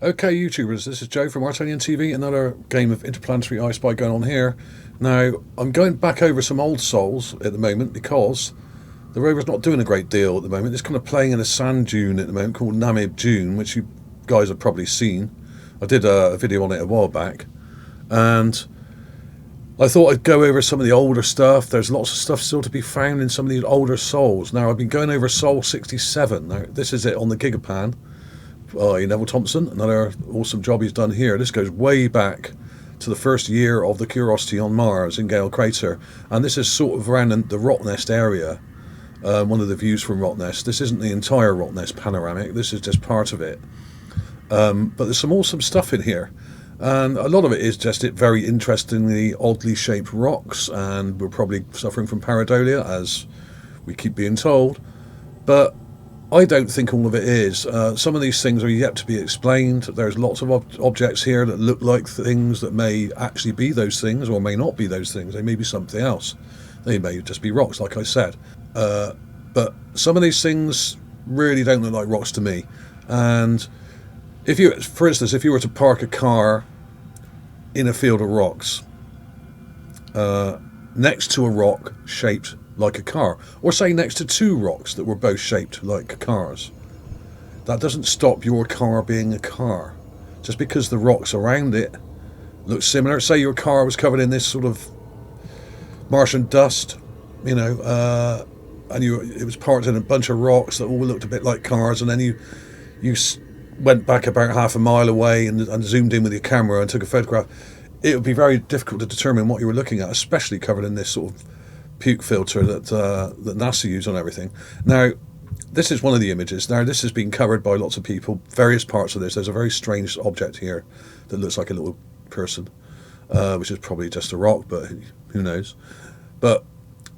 Okay, YouTubers, this is Joe from ArtAlienTV, another game of interplanetary I Spy going on here. Now, I'm going back over some old souls at the moment because the rover's not doing a great deal at the moment. It's kind of playing in a sand dune at the moment called Namib Dune, which you guys have probably seen. I did a video on it a while back, and I thought I'd go over some of the older stuff. There's lots of stuff still to be found in some of these older souls. Now, I've been going over Sol 67. Now, this is it on the Gigapan. Neville Thompson, another awesome job he's done here. This goes way back to the first year of the Curiosity on Mars in Gale Crater, and this is sort of around the Rottnest area, one of the views from Rottnest. This isn't the entire Rottnest panoramic, this is just part of it, but there's some awesome stuff in here, and a lot of it is just very interestingly oddly shaped rocks, and we're probably suffering from pareidolia, as we keep being told, but I don't think all of it is. Some of these things are yet to be explained. There's lots of objects here that look like things that may actually be those things or may not be those things. They may be something else. They may just be rocks, like I said. But some of these things really don't look like rocks to me. And if you, for instance, if you were to park a car in a field of rocks next to a rock shaped like a car, or say next to two rocks that were both shaped like cars, that doesn't stop your car being a car. Just because the rocks around it look similar, say your car was covered in this sort of Martian dust, you know, and it was parked in a bunch of rocks that all looked a bit like cars, and then you went back about half a mile away and zoomed in with your camera and took a photograph, it would be very difficult to determine what you were looking at, especially covered in this sort of puke filter that NASA use on everything. Now, this is one of the images. Now, this has been covered by lots of people, various parts of this. There's a very strange object here that looks like a little person, which is probably just a rock, but who knows. But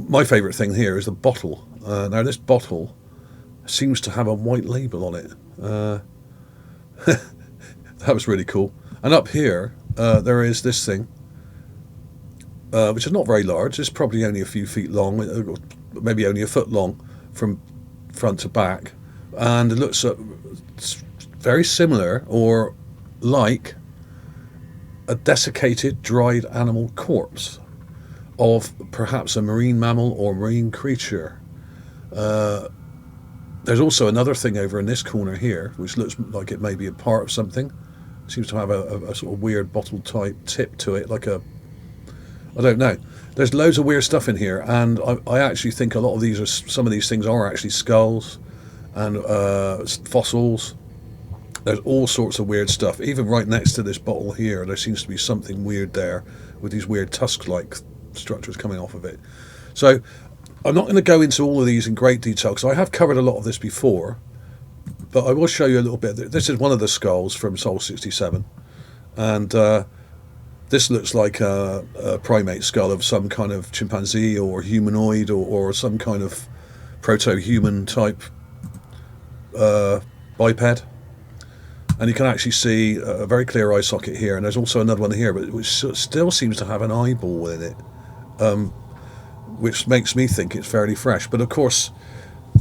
my favourite thing here is the bottle. Now, this bottle seems to have a white label on it. That was really cool. And up here, there is this thing, which is not very large. It's probably only a few feet long, maybe only a foot long from front to back, and it looks very similar or like a desiccated, dried animal corpse of perhaps a marine mammal or marine creature. There's also another thing over in this corner here, which looks like it may be a part of something. It seems to have a sort of weird bottle type tip to it, like a, I don't know. There's loads of weird stuff in here, and I actually think a lot of these some of these things are actually skulls and fossils. There's all sorts of weird stuff. Even right next to this bottle here, there seems to be something weird there with these weird tusk-like structures coming off of it. So I'm not going to go into all of these in great detail because I have covered a lot of this before, but I will show you a little bit. This is one of the skulls from Sol 67, and this looks like a primate skull of some kind of chimpanzee or humanoid or some kind of proto-human type biped. And you can actually see a very clear eye socket here, and there's also another one here, but which still seems to have an eyeball in it, which makes me think it's fairly fresh. But of course,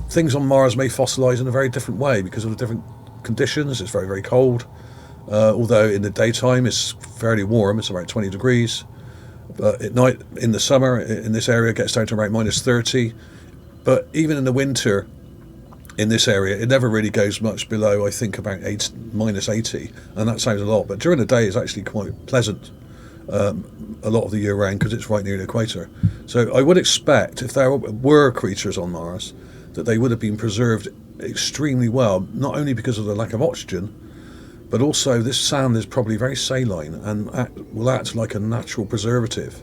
things on Mars may fossilise in a very different way because of the different conditions. It's very, very cold. Although in the daytime it's fairly warm, it's about 20 degrees, but at night in the summer in this area it gets down to about -30, but even in the winter in this area it never really goes much below, I think, about -80, and that sounds a lot, but during the day it's actually quite pleasant a lot of the year round because it's right near the equator. So I would expect if there were creatures on Mars that they would have been preserved extremely well, not only because of the lack of oxygen, but also this sand is probably very saline and will act like a natural preservative.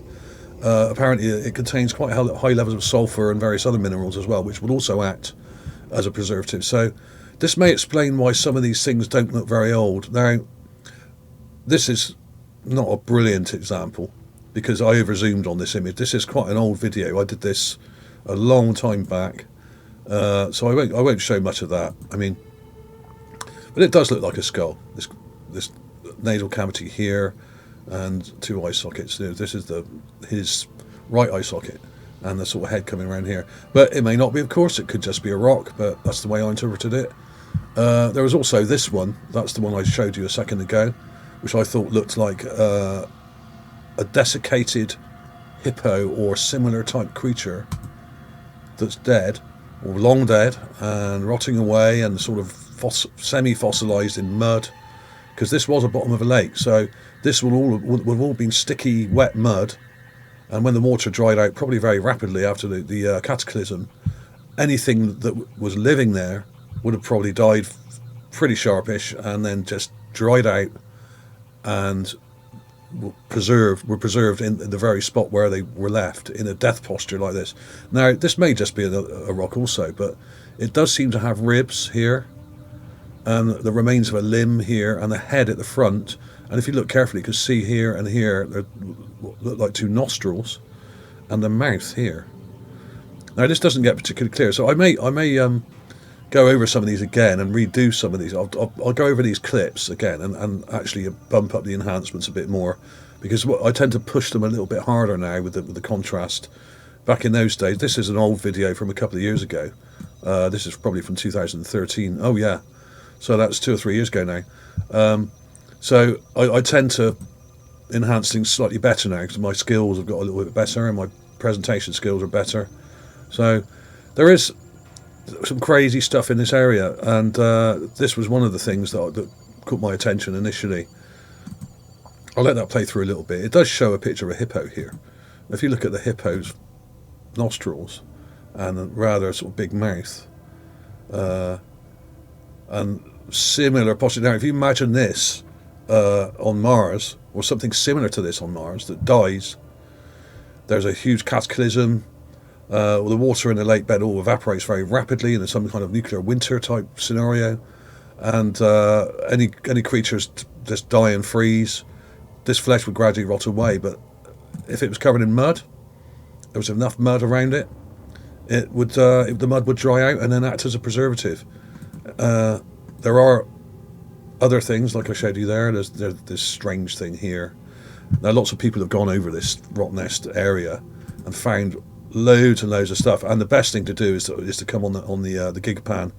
Apparently it contains quite high levels of sulfur and various other minerals as well, which will also act as a preservative. So this may explain why some of these things don't look very old. Now, this is not a brilliant example because I over-zoomed on this image. This is quite an old video. I did this a long time back, so I won't show much of that. I mean, but it does look like a skull. This nasal cavity here, and two eye sockets. This is his right eye socket, and the sort of head coming around here. But it may not be, of course. It could just be a rock, but that's the way I interpreted it. There was also this one. That's the one I showed you a second ago, which I thought looked like a desiccated hippo or similar type creature that's dead or long dead and rotting away and sort of semi-fossilized in mud, because this was a bottom of a lake, so this would have all been sticky wet mud, and when the water dried out probably very rapidly after the cataclysm, anything that was living there would have probably died pretty sharpish and then just dried out and were preserved in the very spot where they were left, in a death posture like this. Now, this may just be a rock also, but it does seem to have ribs here, and the remains of a limb here, and the head at the front. And if you look carefully, you can see here and here, they look like two nostrils, and the mouth here. Now, this doesn't get particularly clear, so I may go over some of these again and redo some of these. I'll go over these clips again and actually bump up the enhancements a bit more, because I tend to push them a little bit harder now with the contrast. Back in those days, this is an old video from a couple of years ago. This is probably from 2013. Oh yeah, so that's 2 or 3 years ago now. So I tend to enhance things slightly better now, because my skills have got a little bit better and my presentation skills are better. So there is some crazy stuff in this area, and this was one of the things that caught my attention initially. I'll let that play through a little bit. It does show a picture of a hippo here. If you look at the hippo's nostrils and a rather sort of big mouth, and similar posture. Now, if you imagine this on Mars, or something similar to this on Mars that dies, there's a huge cataclysm. The water in the lake bed all evaporates very rapidly, and there's some kind of nuclear winter type scenario, and any creatures just die and freeze. This flesh would gradually rot away, but if it was covered in mud, there was enough mud around it, the mud would dry out and then act as a preservative. There are other things, like I showed you there. There's this strange thing here. Now, lots of people have gone over this rock nest area and found loads and loads of stuff, and the best thing to do is to come on the gigapan.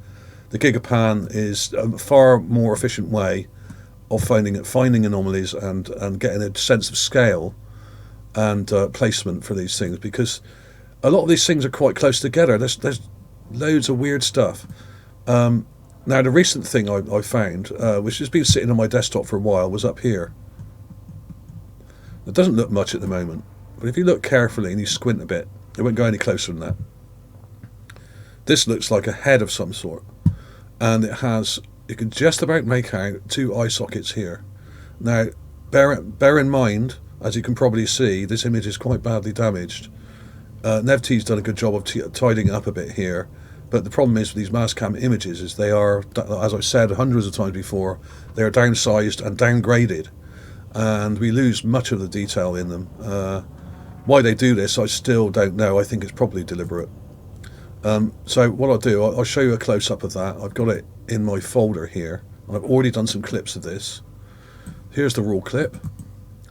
The gigapan is a far more efficient way of finding anomalies and getting a sense of scale and placement for these things, because a lot of these things are quite close together. There's loads of weird stuff. Now, the recent thing I found, which has been sitting on my desktop for a while, was up here. It doesn't look much at the moment, but if you look carefully and you squint a bit, it won't go any closer than that. This looks like a head of some sort, and you can just about make out 2 eye sockets here. Now, bear in mind, as you can probably see, this image is quite badly damaged. NevT's done a good job of tidying up a bit here, but the problem is with these Mastcam images is they are, as I've said hundreds of times before, they are downsized and downgraded, and we lose much of the detail in them. Why they do this, I still don't know. I think it's probably deliberate. So what I'll do, I'll show you a close-up of that. I've got it in my folder here, and I've already done some clips of this. Here's the raw clip.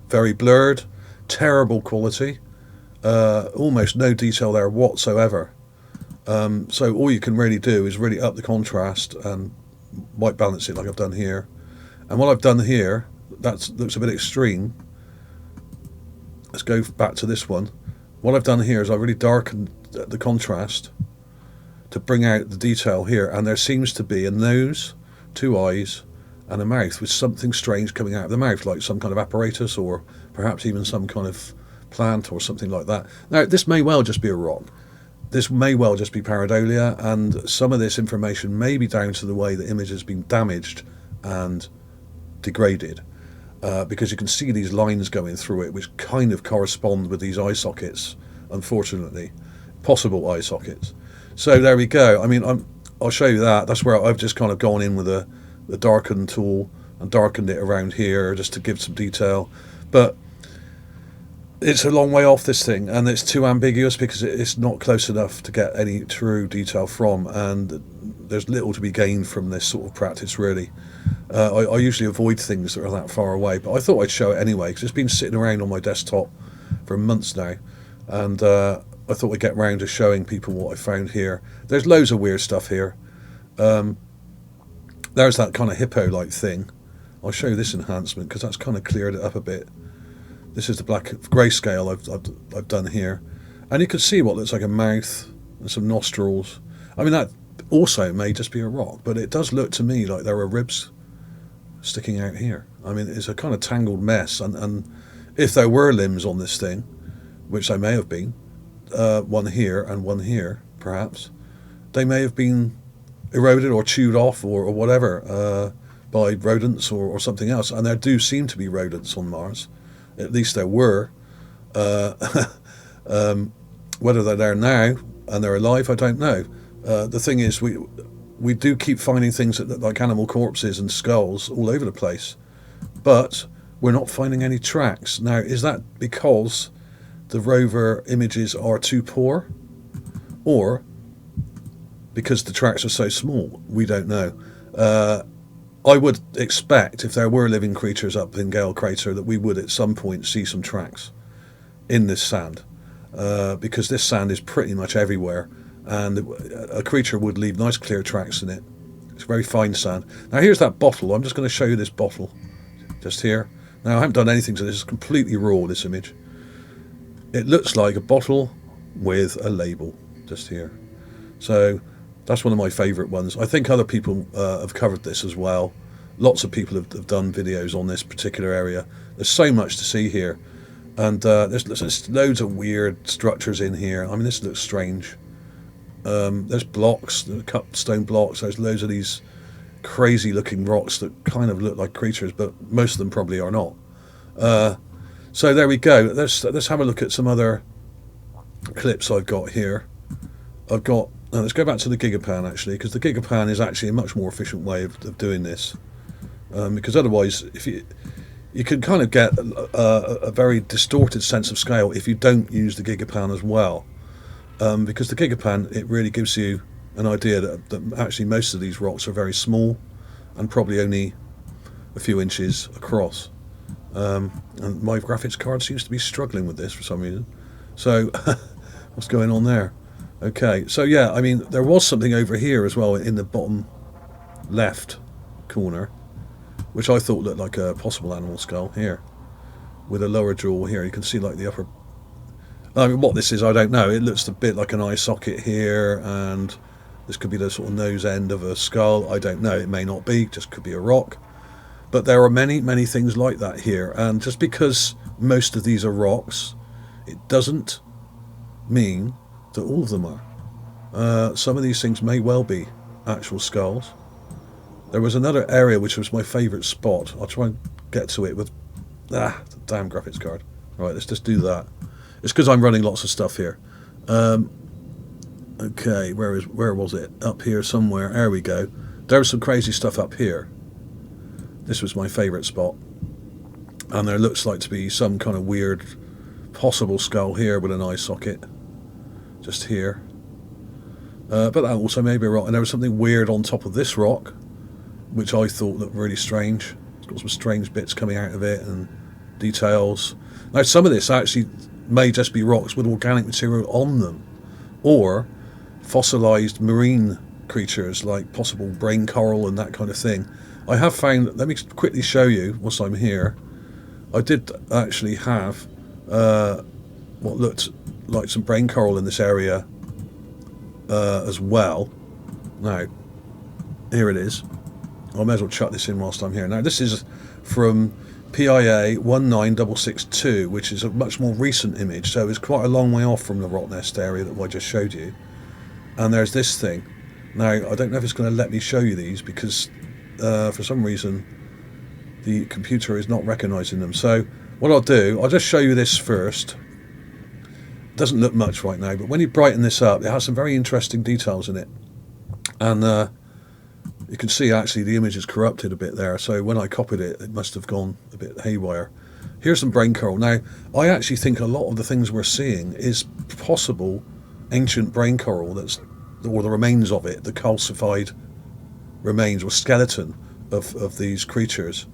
Very blurred, terrible quality, almost no detail there whatsoever. So all you can really do is really up the contrast and white balance it like I've done here. And what I've done here, that looks a bit extreme. Let's go back to this one. What I've done here is I've really darkened the contrast to bring out the detail here, and there seems to be a nose, 2 eyes, and a mouth with something strange coming out of the mouth, like some kind of apparatus or perhaps even some kind of plant or something like that. Now, this may well just be a rock. This may well just be pareidolia, and some of this information may be down to the way the image has been damaged and degraded, because you can see these lines going through it which kind of correspond with these eye sockets, unfortunately, possible eye sockets. So there we go. I mean, I'll show you that. That's where I've just kind of gone in with the darken tool and darkened it around here just to give some detail, but it's a long way off, this thing, and it's too ambiguous because it's not close enough to get any true detail from, and there's little to be gained from this sort of practice, really. I usually avoid things that are that far away, but I thought I'd show it anyway because it's been sitting around on my desktop for months now, and I thought we'd get round to showing people what I found here. There's loads of weird stuff here. there's that kind of hippo-like thing. I'll show you this enhancement because that's kind of cleared it up a bit. This is the black grayscale I've done here, and you can see what looks like a mouth and some nostrils. I mean, that also may just be a rock, but it does look to me like there are ribs sticking out here. I mean, it's a kind of tangled mess, and if there were limbs on this thing, which there may have been, one here and one here, perhaps, they may have been eroded or chewed off or whatever by rodents or something else. And there do seem to be rodents on Mars. At least there were. Whether they're there now and they're alive, I don't know. The thing is, we do keep finding things that look like animal corpses and skulls all over the place, but we're not finding any tracks. Now, is that because the rover images are too poor, or because the tracks are so small? We don't know. I would expect if there were living creatures up in Gale Crater that we would at some point see some tracks in this sand, because this sand is pretty much everywhere, and a creature would leave nice clear tracks in it. It's very fine sand. Now here's that bottle. I'm just going to show you this bottle just here. Now I haven't done anything to this. It's completely raw, this image. It looks like a bottle with a label just here. So that's one of my favourite ones. I think other people have covered this as well. Lots of people have done videos on this particular area. There's so much to see here. And there's loads of weird structures in here. I mean, this looks strange. There's blocks, cut stone blocks. There's loads of these crazy looking rocks that kind of look like creatures, but most of them probably are not. So there we go. Let's have a look at some other clips I've got here. Let's go back to the Gigapan, actually, because the Gigapan is actually a much more efficient way of doing this. Because otherwise, if you can kind of get a very distorted sense of scale if you don't use the Gigapan as well. Because the Gigapan, it really gives you an idea that actually most of these rocks are very small and probably only a few inches across. And my graphics card seems to be struggling with this for some reason. So what's going on there? Okay, so yeah, I mean, there was something over here as well in the bottom left corner, which I thought looked like a possible animal skull here, with a lower jaw here. You can see like the upper... I mean, what this is, I don't know. It looks a bit like an eye socket here, and this could be the sort of nose end of a skull. I don't know. It may not be. Just could be a rock. But there are many, many things like that here. And just because most of these are rocks, it doesn't mean that all of them are. Some of these things may well be actual skulls. There was another area which was my favourite spot. I'll try and get to it with... the damn graphics card. Right, let's just do that. It's because I'm running lots of stuff here. Okay, where was it? Up here somewhere. There we go. There was some crazy stuff up here. This was my favourite spot. And there looks like to be some kind of weird possible skull here with an eye socket. Just here. But that also may be a rock. And there was something weird on top of this rock, which I thought looked really strange. It's got some strange bits coming out of it and details. Now, some of this actually may just be rocks with organic material on them, or fossilized marine creatures like possible brain coral and that kind of thing. I have found, let me quickly show you whilst I'm here, I did actually have what looked like some brain coral in this area as well. Now, here it is. I may as well chuck this in whilst I'm here. Now, this is from PIA 19662, which is a much more recent image, so it's quite a long way off from the rock nest area that I just showed you. And there's this thing. Now, I don't know if it's going to let me show you these because for some reason the computer is not recognizing them. So what I'll do, I'll just show you this first. It doesn't look much right now, but when you brighten this up, it has some very interesting details in it. And you can see actually the image is corrupted a bit there, so when I copied it, it must have gone a bit haywire. Here's some brain coral. Now, I actually think a lot of the things we're seeing is possible ancient brain coral, or the remains of it, the calcified remains or skeleton of these creatures.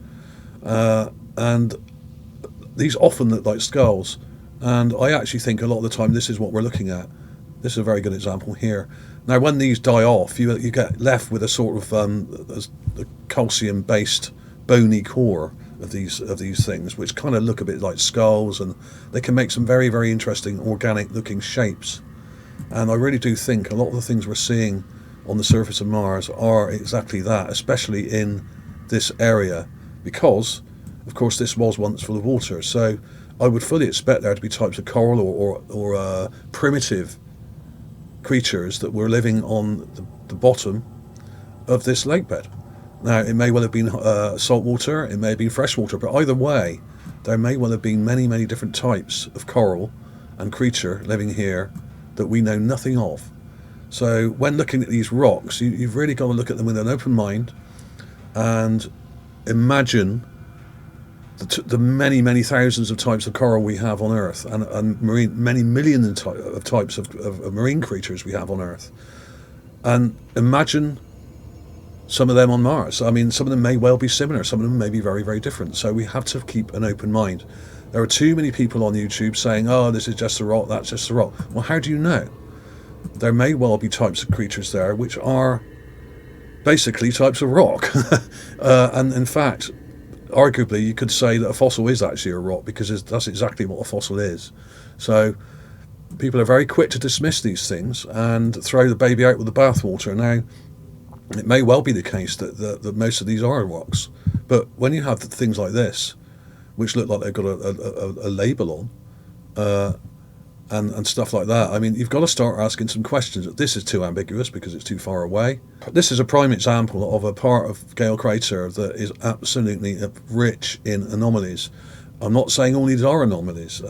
And these often look like skulls, and I actually think a lot of the time this is what we're looking at. This is a very good example here. Now, when these die off, you get left with a sort of a calcium-based bony core of these things, which kind of look a bit like skulls, and they can make some very, very interesting organic-looking shapes. And I really do think a lot of the things we're seeing on the surface of Mars are exactly that, especially in this area, because, of course, this was once full of water. So I would fully expect there to be types of coral or primitive creatures that were living on the bottom of this lake bed. Now, it may well have been salt water, it may have been freshwater, but either way, there may well have been many, many different types of coral and creature living here that we know nothing of. So when looking at these rocks, you've really got to look at them with an open mind and imagine the many, many thousands of types of coral we have on Earth, and many millions of types of marine creatures we have on Earth. And imagine some of them on Mars. I mean, some of them may well be similar, some of them may be very, very different. So we have to keep an open mind. There are too many people on YouTube saying, oh, this is just a rock, that's just a rock. Well, how do you know? There may well be types of creatures there which are basically types of rock. And in fact, arguably, you could say that a fossil is actually a rock, because that's exactly what a fossil is. So people are very quick to dismiss these things and throw the baby out with the bathwater. Now, it may well be the case that most of these are rocks, but when you have things like this, which look like they've got a label on, and stuff like that, I mean, you've got to start asking some questions. This is too ambiguous because it's too far away. This is a prime example of a part of Gale Crater that is absolutely rich in anomalies. I'm not saying all these are anomalies,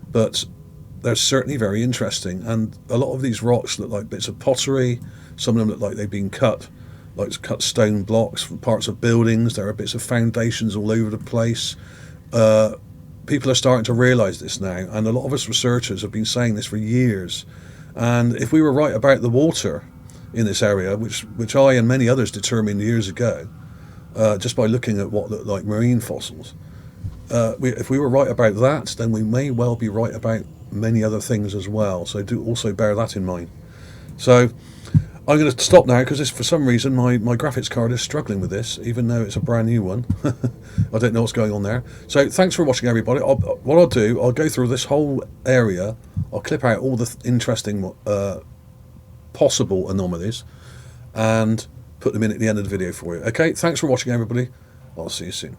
but they're certainly very interesting. And a lot of these rocks look like bits of pottery. Some of them look like they've been cut stone blocks from parts of buildings. There are bits of foundations all over the place. People are starting to realise this now, and a lot of us researchers have been saying this for years. And if we were right about the water in this area, which I and many others determined years ago, just by looking at what looked like marine fossils, if we were right about that, then we may well be right about many other things as well. So do also bear that in mind. So I'm going to stop now because for some reason my graphics card is struggling with this, even though it's a brand new one. I don't know what's going on there. So thanks for watching, everybody. What I'll do, I'll go through this whole area. I'll clip out all the interesting possible anomalies and put them in at the end of the video for you. Okay, thanks for watching, everybody. I'll see you soon.